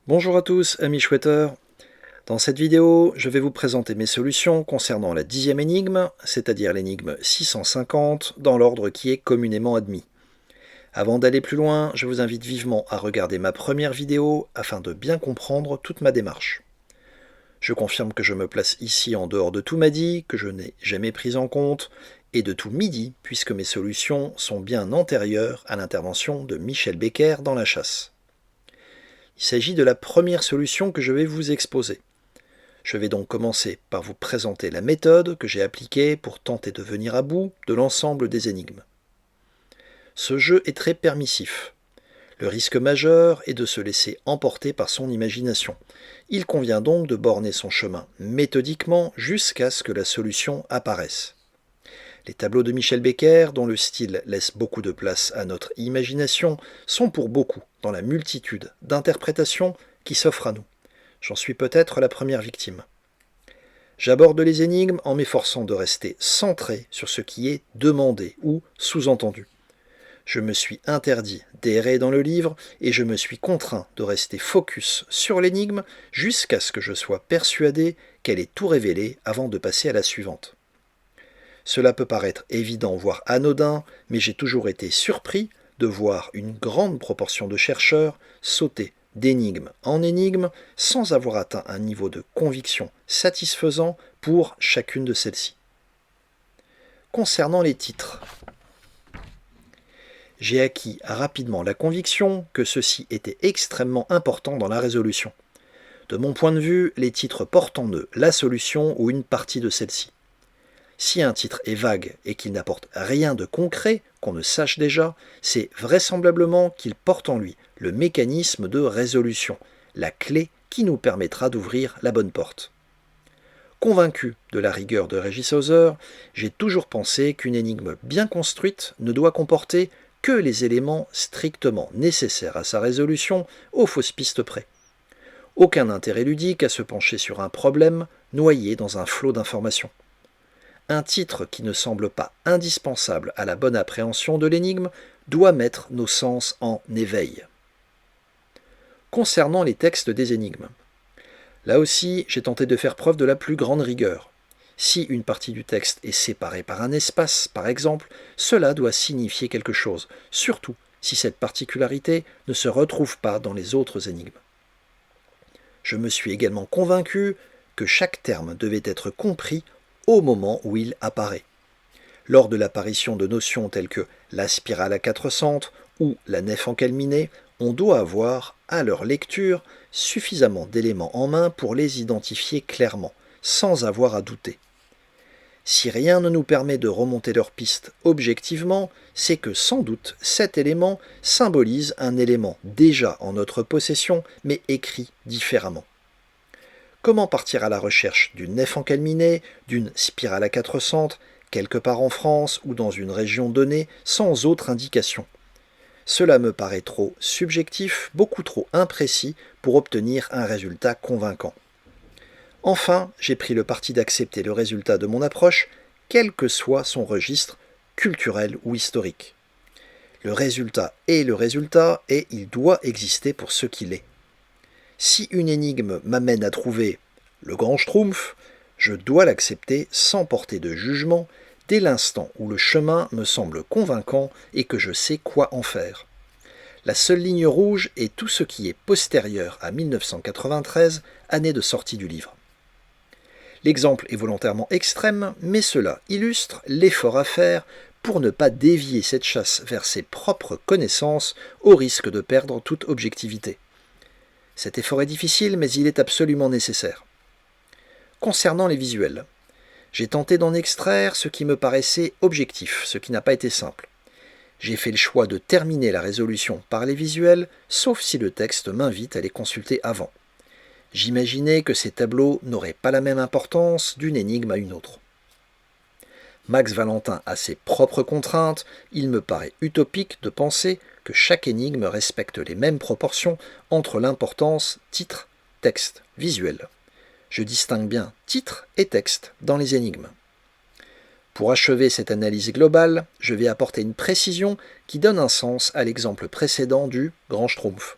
Bonjour à tous, amis chouetteurs. Dans cette vidéo, je vais vous présenter mes solutions concernant la 10e énigme, c'est-à-dire l'énigme 650, dans l'ordre qui est communément admis. Avant d'aller plus loin, je vous invite vivement à regarder ma première vidéo afin de bien comprendre toute ma démarche. Je confirme que je me place ici en dehors de tout Madi, que je n'ai jamais pris en compte, et de tout Midi, puisque mes solutions sont bien antérieures à l'intervention de Michel Becker dans la chasse. Il s'agit de la première solution que je vais vous exposer. Je vais donc commencer par vous présenter la méthode que j'ai appliquée pour tenter de venir à bout de l'ensemble des énigmes. Ce jeu est très permissif. Le risque majeur est de se laisser emporter par son imagination. Il convient donc de borner son chemin méthodiquement jusqu'à ce que la solution apparaisse. Les tableaux de Michel Becker, dont le style laisse beaucoup de place à notre imagination, sont pour beaucoup dans la multitude d'interprétations qui s'offrent à nous. J'en suis peut-être la première victime. J'aborde les énigmes en m'efforçant de rester centré sur ce qui est demandé ou sous-entendu. Je me suis interdit d'errer dans le livre et je me suis contraint de rester focus sur l'énigme jusqu'à ce que je sois persuadé qu'elle ait tout révélé avant de passer à la suivante. Cela peut paraître évident, voire anodin, mais j'ai toujours été surpris de voir une grande proportion de chercheurs sauter d'énigme en énigme sans avoir atteint un niveau de conviction satisfaisant pour chacune de celles-ci. Concernant les titres, j'ai acquis rapidement la conviction que ceci était extrêmement important dans la résolution. De mon point de vue, les titres portent en eux la solution ou une partie de celle-ci. Si un titre est vague et qu'il n'apporte rien de concret qu'on ne sache déjà, c'est vraisemblablement qu'il porte en lui le mécanisme de résolution, la clé qui nous permettra d'ouvrir la bonne porte. Convaincu de la rigueur de Régis Hauser, j'ai toujours pensé qu'une énigme bien construite ne doit comporter que les éléments strictement nécessaires à sa résolution aux fausses pistes près. Aucun intérêt ludique à se pencher sur un problème noyé dans un flot d'informations. Un titre qui ne semble pas indispensable à la bonne appréhension de l'énigme doit mettre nos sens en éveil. Concernant les textes des énigmes, là aussi, j'ai tenté de faire preuve de la plus grande rigueur. Si une partie du texte est séparée par un espace, par exemple, cela doit signifier quelque chose, surtout si cette particularité ne se retrouve pas dans les autres énigmes. Je me suis également convaincu que chaque terme devait être compris au moment où il apparaît. Lors de l'apparition de notions telles que la spirale à quatre centres ou la nef encalminée, on doit avoir, à leur lecture, suffisamment d'éléments en main pour les identifier clairement, sans avoir à douter. Si rien ne nous permet de remonter leur piste objectivement, c'est que sans doute cet élément symbolise un élément déjà en notre possession, mais écrit différemment. Comment partir à la recherche d'une nef encalminée, d'une spirale à quatre centres, quelque part en France ou dans une région donnée, sans autre indication? Cela me paraît trop subjectif, beaucoup trop imprécis pour obtenir un résultat convaincant. Enfin, j'ai pris le parti d'accepter le résultat de mon approche, quel que soit son registre, culturel ou historique. Le résultat est le résultat et il doit exister pour ce qu'il est. Si une énigme m'amène à trouver le grand schtroumpf, je dois l'accepter sans porter de jugement dès l'instant où le chemin me semble convaincant et que je sais quoi en faire. La seule ligne rouge est tout ce qui est postérieur à 1993, année de sortie du livre. L'exemple est volontairement extrême, mais cela illustre l'effort à faire pour ne pas dévier cette chasse vers ses propres connaissances au risque de perdre toute objectivité. Cet effort est difficile, mais il est absolument nécessaire. Concernant les visuels, j'ai tenté d'en extraire ce qui me paraissait objectif, ce qui n'a pas été simple. J'ai fait le choix de terminer la résolution par les visuels, sauf si le texte m'invite à les consulter avant. J'imaginais que ces tableaux n'auraient pas la même importance d'une énigme à une autre. Max Valentin a ses propres contraintes, il me paraît utopique de penser que chaque énigme respecte les mêmes proportions entre l'importance titre, texte, visuel. Je distingue bien titre et texte dans les énigmes. Pour achever cette analyse globale, je vais apporter une précision qui donne un sens à l'exemple précédent du grand schtroumpf.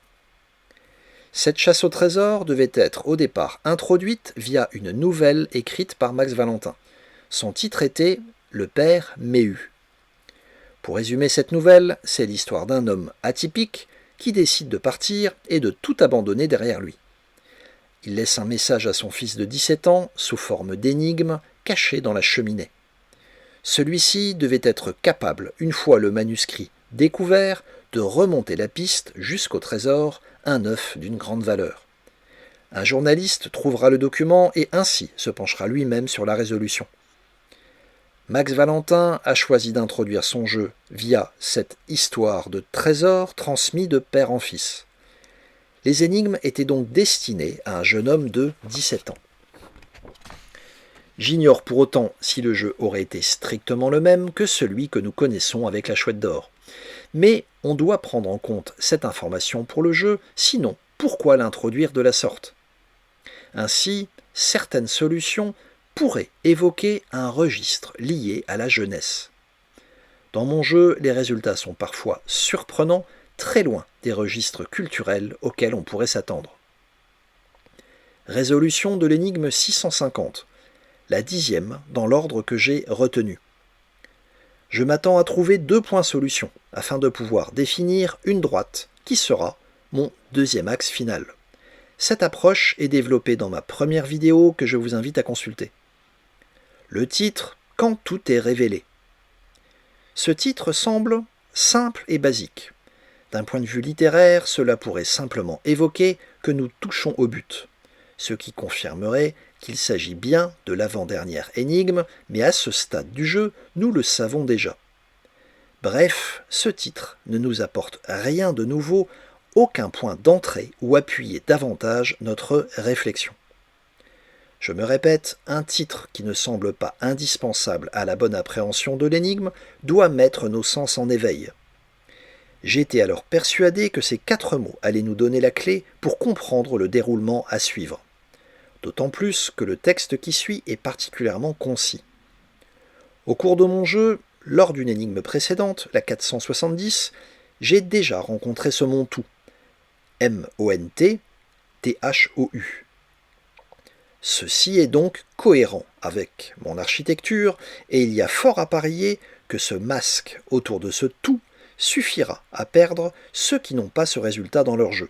Cette chasse au trésor devait être au départ introduite via une nouvelle écrite par Max Valentin. Son titre était « Le père Méhu ». Pour résumer cette nouvelle, c'est l'histoire d'un homme atypique qui décide de partir et de tout abandonner derrière lui. Il laisse un message à son fils de 17 ans sous forme d'énigme caché dans la cheminée. Celui-ci devait être capable, une fois le manuscrit découvert, de remonter la piste jusqu'au trésor, un œuf d'une grande valeur. Un journaliste trouvera le document et ainsi se penchera lui-même sur la résolution. Max Valentin a choisi d'introduire son jeu via cette histoire de trésor transmis de père en fils. Les énigmes étaient donc destinées à un jeune homme de 17 ans. J'ignore pour autant si le jeu aurait été strictement le même que celui que nous connaissons avec la Chouette d'Or. Mais on doit prendre en compte cette information pour le jeu, sinon pourquoi l'introduire de la sorte ? Ainsi, certaines solutions pourraient évoquer un registre lié à la jeunesse. Dans mon jeu, les résultats sont parfois surprenants, très loin des registres culturels auxquels on pourrait s'attendre. Résolution de l'énigme 650, la 10e dans l'ordre que j'ai retenu. Je m'attends à trouver 2 points solution, afin de pouvoir définir une droite, qui sera mon deuxième axe final. Cette approche est développée dans ma première vidéo que je vous invite à consulter. Le titre « Quand tout est révélé ». Ce titre semble simple et basique. D'un point de vue littéraire, cela pourrait simplement évoquer que nous touchons au but, ce qui confirmerait qu'il s'agit bien de l'avant-dernière énigme, mais à ce stade du jeu, nous le savons déjà. Bref, ce titre ne nous apporte rien de nouveau, aucun point d'entrée ou appuyer davantage notre réflexion. Je me répète, un titre qui ne semble pas indispensable à la bonne appréhension de l'énigme doit mettre nos sens en éveil. J'étais alors persuadé que ces 4 mots allaient nous donner la clé pour comprendre le déroulement à suivre. D'autant plus que le texte qui suit est particulièrement concis. Au cours de mon jeu, lors d'une énigme précédente, la 470, j'ai déjà rencontré ce Montou, M-O-N-T, T-H-O-U. Ceci est donc cohérent avec mon architecture et il y a fort à parier que ce masque autour de ce tout suffira à perdre ceux qui n'ont pas ce résultat dans leur jeu.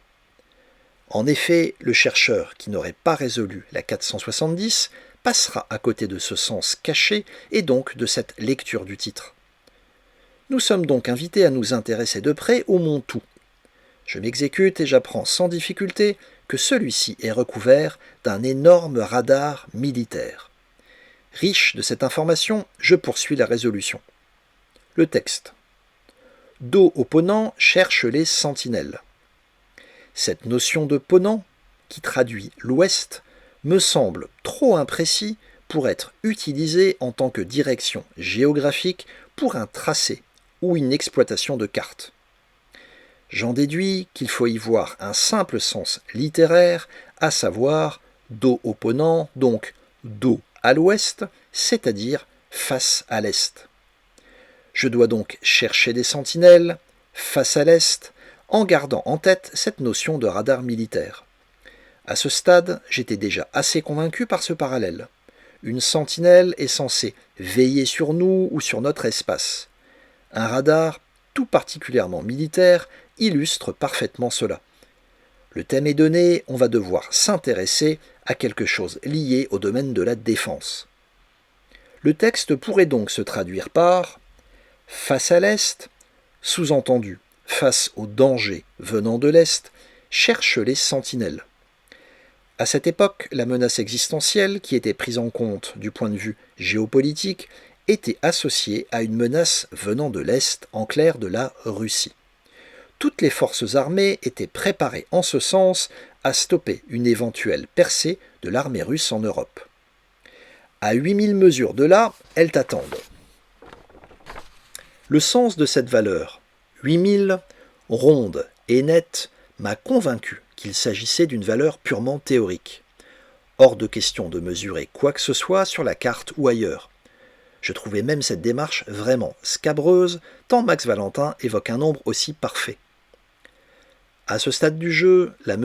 En effet, le chercheur qui n'aurait pas résolu la 470 passera à côté de ce sens caché et donc de cette lecture du titre. Nous sommes donc invités à nous intéresser de près au Montou. Je m'exécute et j'apprends sans difficulté que celui-ci est recouvert d'un énorme radar militaire. Riche de cette information, je poursuis la résolution. Le texte. Do opponent cherche les sentinelles. Cette notion de ponent, qui traduit l'ouest, me semble trop imprécis pour être utilisée en tant que direction géographique pour un tracé ou une exploitation de carte. J'en déduis qu'il faut y voir un simple sens littéraire, à savoir dos opponent, donc dos à l'ouest, c'est-à-dire face à l'est. Je dois donc chercher des sentinelles face à l'est, en gardant en tête cette notion de radar militaire. À ce stade, j'étais déjà assez convaincu par ce parallèle. Une sentinelle est censée veiller sur nous ou sur notre espace. Un radar, tout particulièrement militaire, illustre parfaitement cela. Le thème est donné, on va devoir s'intéresser à quelque chose lié au domaine de la défense. Le texte pourrait donc se traduire par « face à l'est », sous-entendu « face au danger venant de l'est », cherche les sentinelles. À cette époque, la menace existentielle, qui était prise en compte du point de vue géopolitique, était associée à une menace venant de l'Est, en clair de la Russie. Toutes les forces armées étaient préparées en ce sens à stopper une éventuelle percée de l'armée russe en Europe. À 8000 mesures de là, elles t'attendent. Le sens de cette valeur, 8000, ronde et nette, m'a convaincu qu'il s'agissait d'une valeur purement théorique. Hors de question de mesurer quoi que ce soit sur la carte ou ailleurs. Je trouvais même cette démarche vraiment scabreuse, tant Max Valentin évoque un nombre aussi parfait. À ce stade du jeu, ma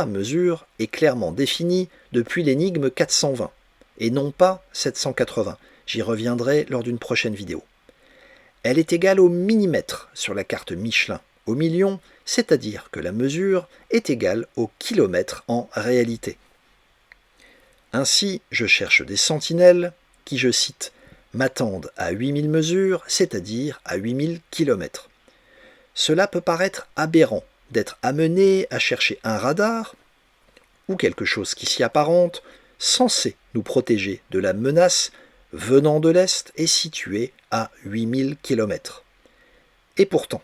mesure, est clairement définie depuis l'énigme 420, et non pas 780. J'y reviendrai lors d'une prochaine vidéo. Elle est égale au millimètre sur la carte Michelin, au million, c'est-à-dire que la mesure est égale au kilomètre en réalité. Ainsi, je cherche des sentinelles qui, je cite, m'attendent à 8000 mesures, c'est-à-dire à 8000 km. Cela peut paraître aberrant d'être amené à chercher un radar ou quelque chose qui s'y apparente, censé nous protéger de la menace venant de l'Est et situé à 8000 km. Et pourtant,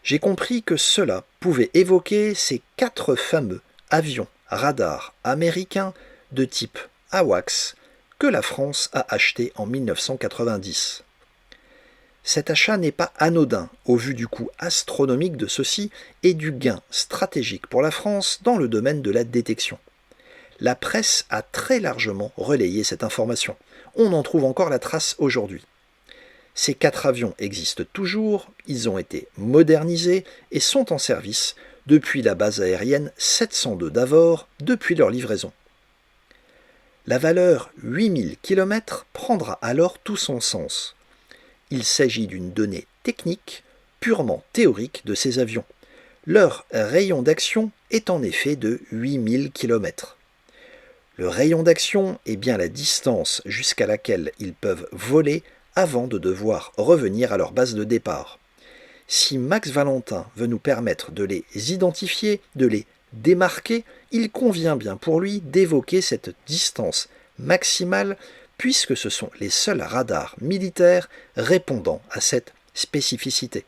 j'ai compris que cela pouvait évoquer ces 4 fameux avions radars américains de type AWACS que la France a achetés en 1990. Cet achat n'est pas anodin au vu du coût astronomique de ceux-ci et du gain stratégique pour la France dans le domaine de la détection. La presse a très largement relayé cette information. On en trouve encore la trace aujourd'hui. Ces 4 avions existent toujours, ils ont été modernisés et sont en service depuis la base aérienne 702 d'Avord depuis leur livraison. La valeur 8000 km prendra alors tout son sens. Il s'agit d'une donnée technique, purement théorique de ces avions. Leur rayon d'action est en effet de 8000 km. Le rayon d'action est bien la distance jusqu'à laquelle ils peuvent voler avant de devoir revenir à leur base de départ. Si Max Valentin veut nous permettre de les identifier, de les démarquer, il convient bien pour lui d'évoquer cette distance maximale puisque ce sont les seuls radars militaires répondant à cette spécificité.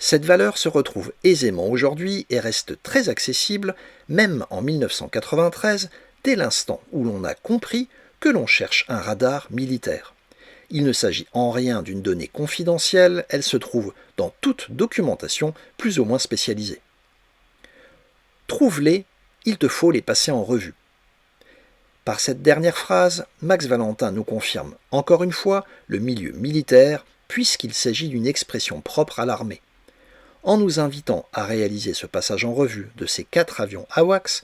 Cette valeur se retrouve aisément aujourd'hui et reste très accessible, même en 1993, dès l'instant où l'on a compris que l'on cherche un radar militaire. Il ne s'agit en rien d'une donnée confidentielle, elle se trouve dans toute documentation plus ou moins spécialisée. Trouve-les, il te faut les passer en revue. Par cette dernière phrase, Max Valentin nous confirme encore une fois le milieu militaire, puisqu'il s'agit d'une expression propre à l'armée. En nous invitant à réaliser ce passage en revue de ces 4 avions AWACS,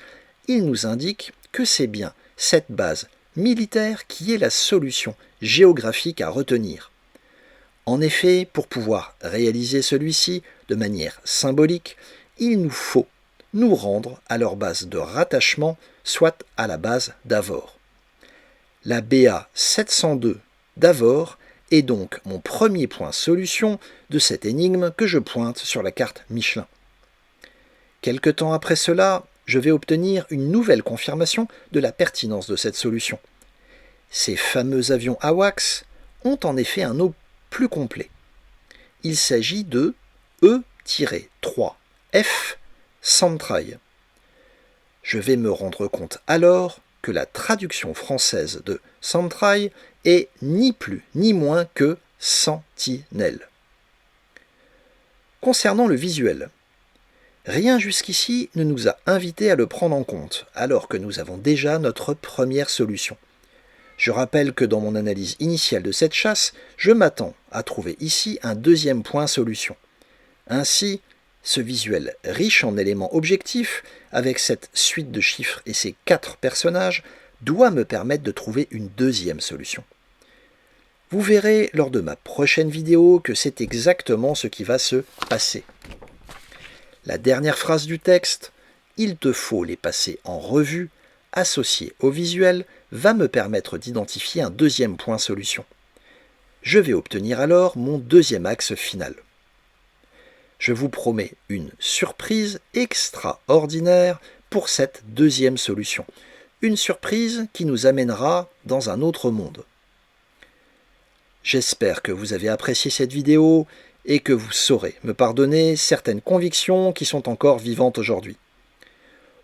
il nous indique que c'est bien cette base militaire qui est la solution géographique à retenir. En effet, pour pouvoir réaliser celui-ci de manière symbolique, il nous faut nous rendre à leur base de rattachement, soit à la base d'Avord. La BA 702 d'Avord est donc mon premier point solution de cette énigme que je pointe sur la carte Michelin. Quelque temps après cela, je vais obtenir une nouvelle confirmation de la pertinence de cette solution. Ces fameux avions AWACS ont en effet un nom plus complet. Il s'agit de E-3F Centrail. Je vais me rendre compte alors que la traduction française de Centrail est ni plus ni moins que sentinelle. Concernant le visuel, rien jusqu'ici ne nous a invités à le prendre en compte, alors que nous avons déjà notre première solution. Je rappelle que dans mon analyse initiale de cette chasse, je m'attends à trouver ici un deuxième point solution. Ainsi, ce visuel riche en éléments objectifs, avec cette suite de chiffres et ces 4 personnages, doit me permettre de trouver une deuxième solution. Vous verrez lors de ma prochaine vidéo que c'est exactement ce qui va se passer. La dernière phrase du texte, « Il te faut les passer en revue », associée au visuel, va me permettre d'identifier un deuxième point solution. Je vais obtenir alors mon deuxième axe final. Je vous promets une surprise extraordinaire pour cette deuxième solution. Une surprise qui nous amènera dans un autre monde. J'espère que vous avez apprécié cette vidéo et que vous saurez me pardonner certaines convictions qui sont encore vivantes aujourd'hui.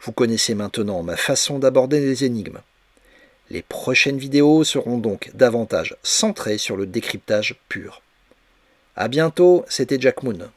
Vous connaissez maintenant ma façon d'aborder les énigmes. Les prochaines vidéos seront donc davantage centrées sur le décryptage pur. À bientôt, c'était Jack Moon.